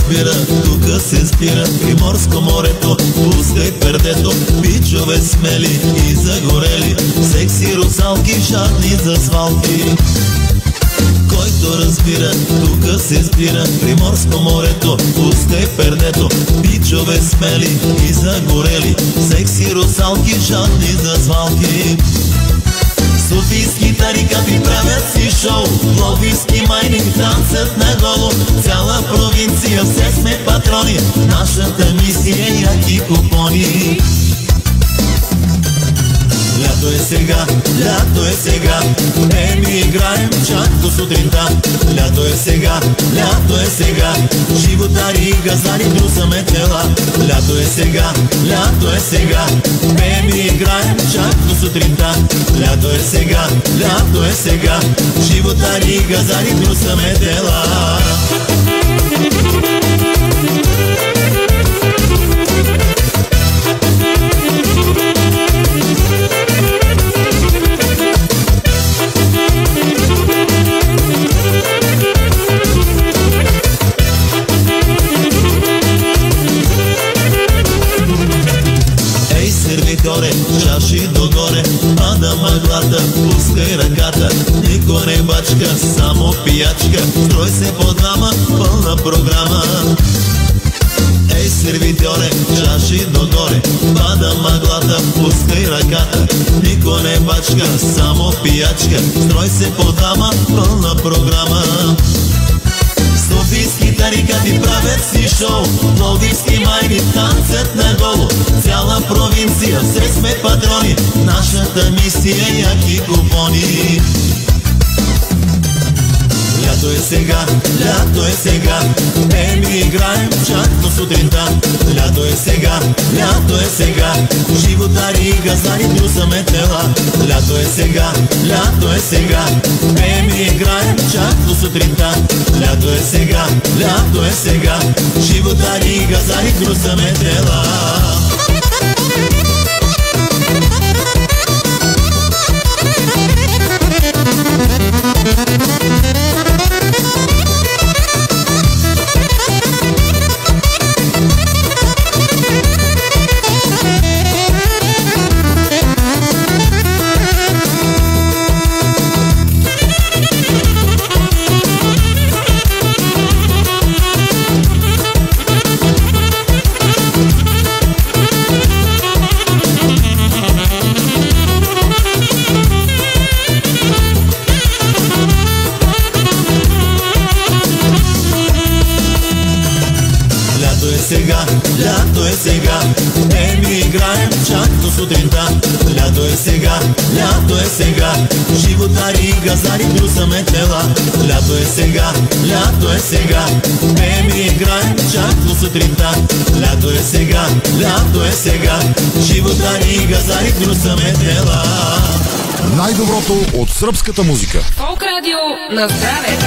разбира, тука се спира Приморско морето, пускай пердето. Бичове смели и загорели, секси русалки, жадни за свалки. Който разбира, тука се спира Приморско морето, пускай пердето. Бичове смели и загорели, секси русалки, жадни за свалки. Софийски тарикати правят си шоу, пловдивски майни танцат наголо. Цяла провинция, все сме патрони, нашата мисия е яки купони. Лято е сега, лято е сега, ми играем чак до сутринта. Лято е сега, лято е сега, животари и газари трусаме тела. Лято е сега, лято е сега, ми играем чак до сутринта. Лято е сега, лято е сега, животари и газари трусаме тела. Чаши догоре, пада мъглата, пускай ръката. Никой не бачка, само пиячка. Строй се по двама, пълна програма. Ей, сервитьоре, чаши догоре, пада мъглата, пускай ръката. Никой не бачка, само пиячка. Строй се по двама, пълна програма. Софийски тарикати правят си шоу, пловдивски майни танцат наголо. Цяла провинция, все сме патрони, нашата мисия е яки купони. Лято е сега, лято е сега, ми играем чак до сутринта. Лято е сега, лято е сега, животари и газари трусаме тела. Лято е сега, лято е сега, ми играем чак до сутринта. Лято е сега, лято е сега, животари и газари трусаме тела. Сега, лято е сега, ми играем чак до сутринта. Лято е сега, лято е сега, животари и газари трусаме тела. Лято е сега, лято е сега, ми играем чак до сутринта. Лято е сега, лято е сега, животари и газари трусаме тела. Най-доброто от сръбската музика. Фолк радио на здраве.